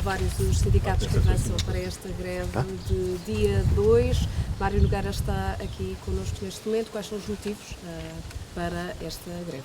vários os sindicatos que avançam para esta greve de dia 2. Mário Nogueira está aqui connosco neste momento. Quais são os motivos para esta greve?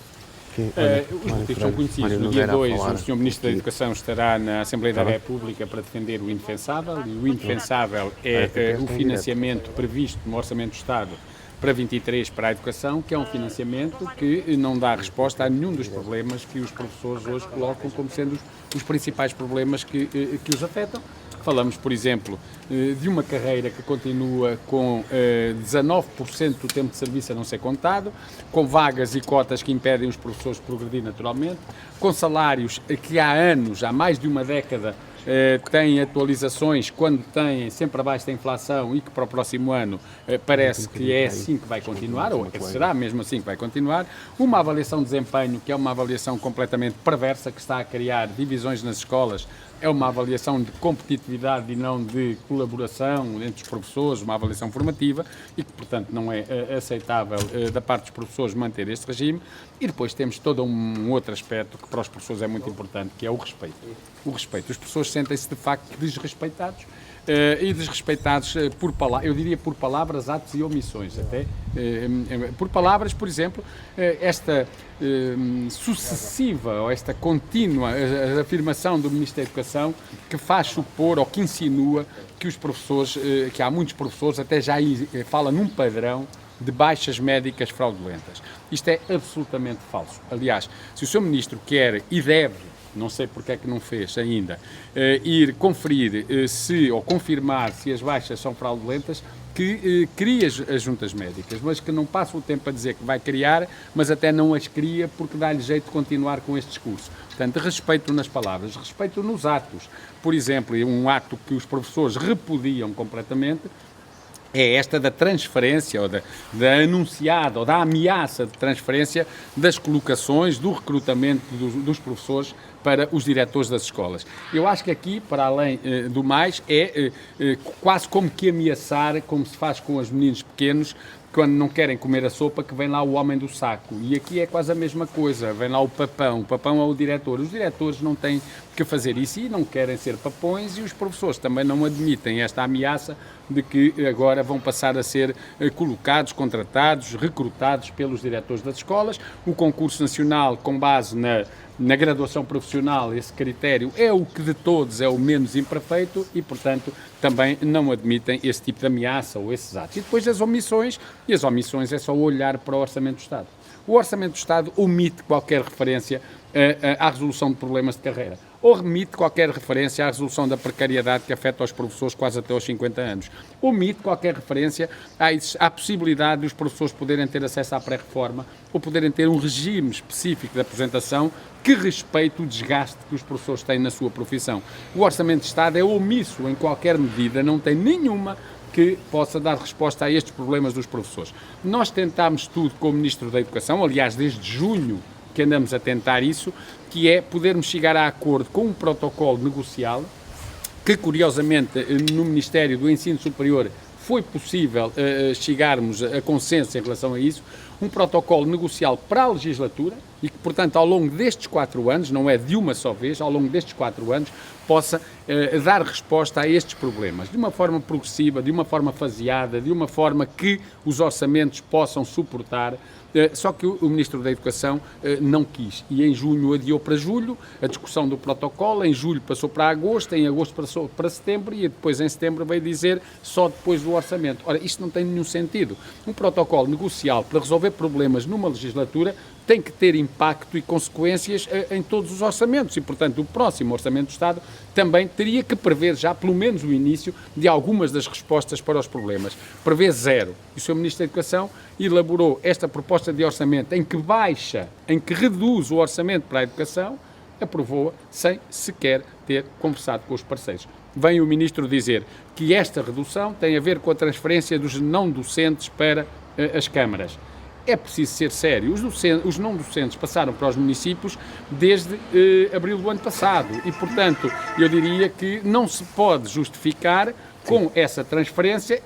Os motivos são conhecidos. No dia 2, o Sr. Ministro da Educação estará na Assembleia da República para defender o indefensável, e o indefensável é o financiamento previsto no Orçamento do Estado para 23 para a educação, que é um financiamento que não dá resposta a nenhum dos problemas que os professores hoje colocam como sendo os principais problemas que os afetam. Falamos, por exemplo, de uma carreira que continua com 19% do tempo de serviço a não ser contado, com vagas e cotas que impedem os professores de progredir naturalmente, com salários que há anos, há mais de uma década, têm atualizações quando têm sempre abaixo da inflação e que para o próximo ano parece que é assim que vai continuar, ou será mesmo assim que vai continuar, uma avaliação de desempenho que é uma avaliação completamente perversa, que está a criar divisões nas escolas, é uma avaliação de competitividade e não de colaboração entre os professores, uma avaliação formativa e que, portanto, não é aceitável da parte dos professores manter este regime. E depois temos todo um outro aspecto que para os professores é muito importante, que é o respeito. O respeito. Os professores sentem-se, de facto, desrespeitados. E desrespeitados por palavras, eu diria por palavras, atos e omissões, até por palavras, por exemplo, esta sucessiva ou esta contínua afirmação do Ministro da Educação que faz supor ou que insinua que os professores, que há muitos professores, até já fala num padrão de baixas médicas fraudulentas. Isto é absolutamente falso. Aliás, se o Sr. Ministro quer e deve, não sei porque é que não fez ainda, ir conferir ou confirmar se as baixas são fraudulentas, que cria as juntas médicas, mas que não passa o tempo a dizer que vai criar, mas até não as cria porque dá-lhe jeito de continuar com este discurso. Portanto, respeito nas palavras, respeito nos atos. Por exemplo, um ato que os professores repudiam completamente é esta da transferência, ou da anunciada, ou da ameaça de transferência das colocações, do recrutamento dos professores para os diretores das escolas. Eu acho que aqui, para além do mais, é quase como que ameaçar, como se faz com os meninos pequenos, quando não querem comer a sopa, que vem lá o homem do saco. E aqui é quase a mesma coisa, vem lá o papão é o diretor. Os diretores não têm que fazer isso e não querem ser papões, e os professores também não admitem esta ameaça de que agora vão passar a ser colocados, contratados, recrutados pelos diretores das escolas. O concurso nacional, com base na graduação profissional, esse critério é o que de todos é o menos imperfeito e, portanto, também não admitem esse tipo de ameaça ou esses atos. E depois as omissões é só olhar para o Orçamento do Estado. O Orçamento do Estado omite qualquer referência à resolução de problemas de carreira, ou remite qualquer referência à resolução da precariedade que afeta os professores quase até aos 50 anos. Omite qualquer referência à possibilidade de os professores poderem ter acesso à pré-reforma ou poderem ter um regime específico de aposentação que respeite o desgaste que os professores têm na sua profissão. O Orçamento de Estado é omisso em qualquer medida, não tem nenhuma que possa dar resposta a estes problemas dos professores. Nós tentámos tudo com o Ministro da Educação, aliás, desde junho que andamos a tentar isso, que é podermos chegar a acordo com um protocolo negocial que, curiosamente, no Ministério do Ensino Superior foi possível chegarmos a consenso em relação a isso, um protocolo negocial para a legislatura e que, portanto, ao longo destes 4 anos, não é de uma só vez, ao longo destes 4 anos, possa dar resposta a estes problemas, de uma forma progressiva, de uma forma faseada, de uma forma que os orçamentos possam suportar. Só que o Ministro da Educação não quis e em junho adiou para julho a discussão do protocolo, em julho passou para agosto, em agosto passou para setembro e depois em setembro veio dizer só depois do orçamento. Ora, isto não tem nenhum sentido. Um protocolo negocial para resolver problemas numa legislatura tem que ter impacto e consequências em todos os orçamentos e, portanto, o próximo Orçamento do Estado também teria que prever já, pelo menos, o início de algumas das respostas para os problemas. Prevê zero. E o Sr. Ministro da Educação elaborou esta proposta de orçamento em que reduz o orçamento para a educação, aprovou-a sem sequer ter conversado com os parceiros. Vem o Ministro dizer que esta redução tem a ver com a transferência dos não docentes para as câmaras. É preciso ser sério. Os não docentes passaram para os municípios desde abril do ano passado e, portanto, eu diria que não se pode justificar com essa transferência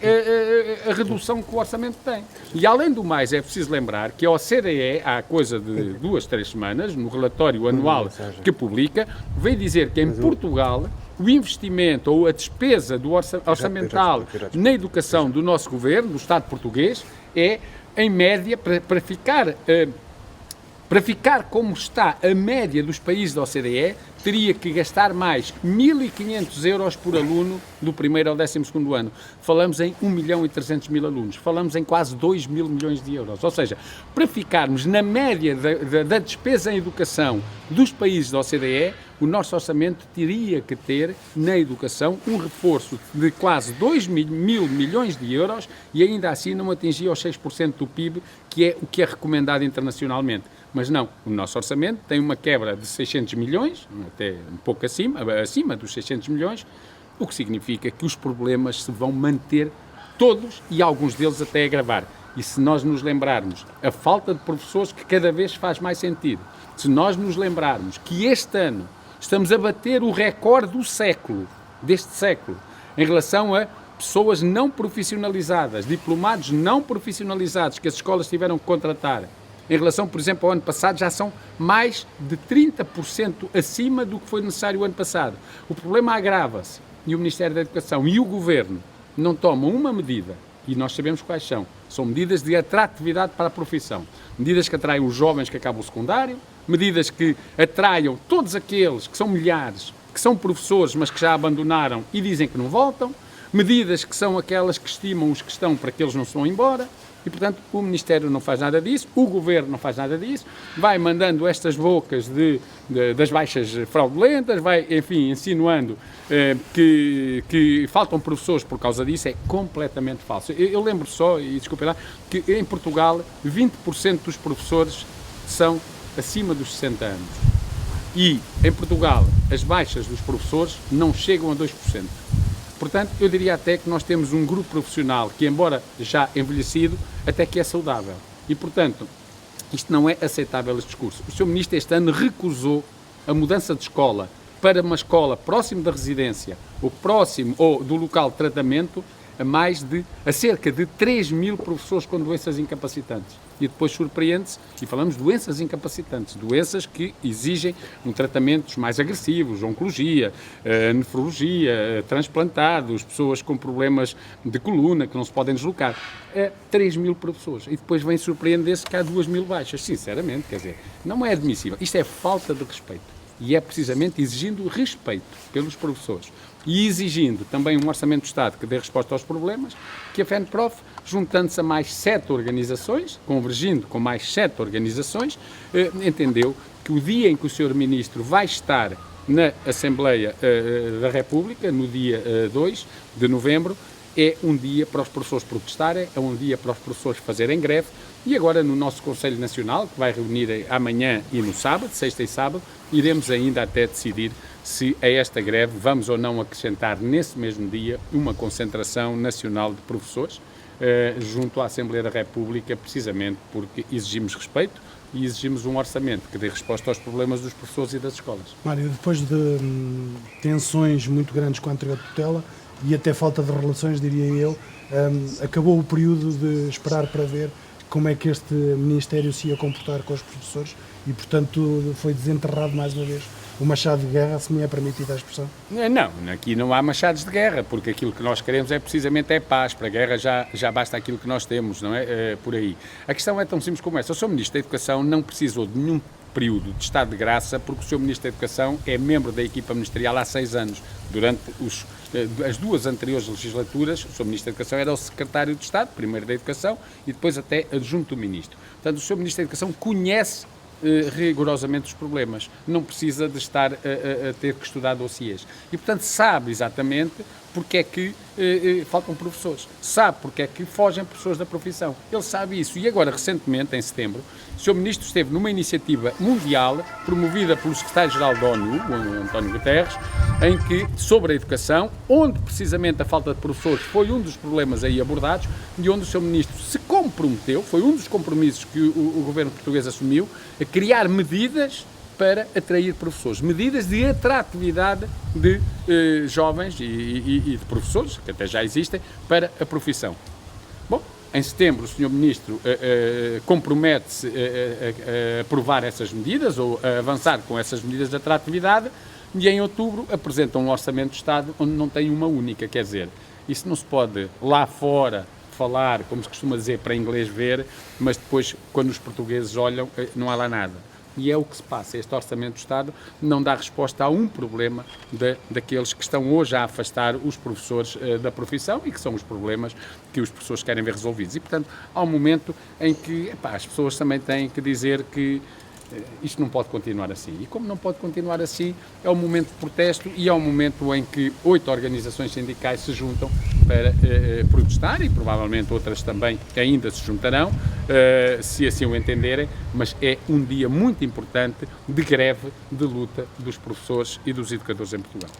a redução que o orçamento tem. E, além do mais, é preciso lembrar que a OCDE, há coisa de 2, 3 semanas, no relatório anual que publica, veio dizer que em Portugal o investimento ou a despesa do orçamental na educação do nosso governo, do Estado português, é, em média, para ficar como está a média dos países da OCDE, teria que gastar mais 1.500 euros por aluno do primeiro ao 12º ano. Falamos em 1.300.000 alunos. Falamos em quase 2.000 milhões de euros. Ou seja, para ficarmos na média da despesa em educação dos países da OCDE, o nosso orçamento teria que ter, na educação, um reforço de quase 2.000 milhões de euros e ainda assim não atingia os 6% do PIB, que é o que é recomendado internacionalmente. Mas não, o nosso orçamento tem uma quebra de 600 milhões, até um pouco acima dos 600 milhões, o que significa que os problemas se vão manter todos e alguns deles até agravar. E se nós nos lembrarmos a falta de professores, que cada vez faz mais sentido, se nós nos lembrarmos que este ano estamos a bater o recorde do século, deste século, em relação a pessoas não profissionalizadas, diplomados não profissionalizados que as escolas tiveram que contratar, em relação, por exemplo, ao ano passado, já são mais de 30% acima do que foi necessário o ano passado. O problema agrava-se e o Ministério da Educação e o Governo não tomam uma medida, e nós sabemos quais são. São medidas de atratividade para a profissão. Medidas que atraiam os jovens que acabam o secundário, medidas que atraiam todos aqueles que são milhares, que são professores, mas que já abandonaram e dizem que não voltam, medidas que são aquelas que estimam os que estão para que eles não se vão embora. E, portanto, o Ministério não faz nada disso, o Governo não faz nada disso, vai mandando estas bocas das baixas fraudulentas, vai, enfim, insinuando que faltam professores por causa disso. É completamente falso. Eu lembro só, e desculpem lá, que em Portugal 20% dos professores são acima dos 60 anos. E, em Portugal, as baixas dos professores não chegam a 2%. Portanto, eu diria até que nós temos um grupo profissional que, embora já envelhecido, até que é saudável. E, portanto, isto não é aceitável, este discurso. O Sr. Ministro este ano recusou a mudança de escola para uma escola próximo da residência ou próximo ou do local de tratamento a cerca de 3.000 professores com doenças incapacitantes. E depois surpreende-se, e falamos de doenças incapacitantes, doenças que exigem tratamentos mais agressivos, oncologia, nefrologia, transplantados, pessoas com problemas de coluna que não se podem deslocar. 3.000 professores. E depois vem surpreender-se que há 2.000 baixas. Sinceramente, quer dizer, não é admissível. Isto é falta de respeito. E é precisamente exigindo respeito pelos professores e exigindo também um orçamento do Estado que dê resposta aos problemas, que a FENPROF, juntando-se a mais 7 organizações, convergindo com mais 7 organizações, entendeu que o dia em que o Sr. Ministro vai estar na Assembleia da República, no dia 2 de novembro, é um dia para os professores protestarem, é um dia para os professores fazerem greve, e agora no nosso Conselho Nacional, que vai reunir amanhã e no sábado, sexta e sábado, iremos ainda até decidir se a esta greve vamos ou não acrescentar nesse mesmo dia uma concentração nacional de professores junto à Assembleia da República, precisamente porque exigimos respeito e exigimos um orçamento que dê resposta aos problemas dos professores e das escolas. Mário, depois de tensões muito grandes com a entrega de tutela e até falta de relações, diria eu, acabou o período de esperar para ver como é que este Ministério se ia comportar com os professores e, portanto, foi desenterrado mais uma vez o machado de guerra, se me é permitida a expressão? Não, aqui não há machados de guerra, porque aquilo que nós queremos é precisamente paz. Para a guerra já basta aquilo que nós temos, não é? Por aí. A questão é tão simples como essa. O Sr. Ministro da Educação não precisou de nenhum período de estado de graça, porque o Sr. Ministro da Educação é membro da equipa ministerial há 6 anos. Durante as 2 anteriores legislaturas, o Sr. Ministro da Educação era o Secretário de Estado, primeiro da Educação, e depois até adjunto do Ministro. Portanto, o Sr. Ministro da Educação conhece rigorosamente os problemas, não precisa de estar a ter que estudar dossiês. E, portanto, sabe exatamente porque é que faltam professores, sabe porque é que fogem pessoas da profissão. Ele sabe isso. E agora, recentemente, em setembro, o Sr. Ministro esteve numa iniciativa mundial promovida pelo Secretário-Geral da ONU, o António Guterres, sobre a educação, onde precisamente a falta de professores foi um dos problemas aí abordados e onde o Sr. Ministro se comprometeu, foi um dos compromissos que o governo português assumiu, a criar medidas para atrair professores, medidas de atratividade de jovens e de professores, que até já existem, para a profissão. Bom, em setembro o Sr. Ministro compromete-se a aprovar essas medidas ou a avançar com essas medidas de atratividade. e em outubro apresentam um orçamento de Estado onde não tem uma única, quer dizer, isso não se pode lá fora falar, como se costuma dizer, para inglês ver, mas depois, quando os portugueses olham, não há lá nada. E é o que se passa. Este Orçamento do Estado não dá resposta a um problema daqueles que estão hoje a afastar os professores da profissão e que são os problemas que os professores querem ver resolvidos. E, portanto, há um momento em que as pessoas também têm que dizer que isto não pode continuar assim. E como não pode continuar assim, é o momento de protesto e é o momento em que 8 organizações sindicais se juntam para protestar e provavelmente outras também ainda se juntarão, se assim o entenderem, mas é um dia muito importante de greve, de luta dos professores e dos educadores em Portugal.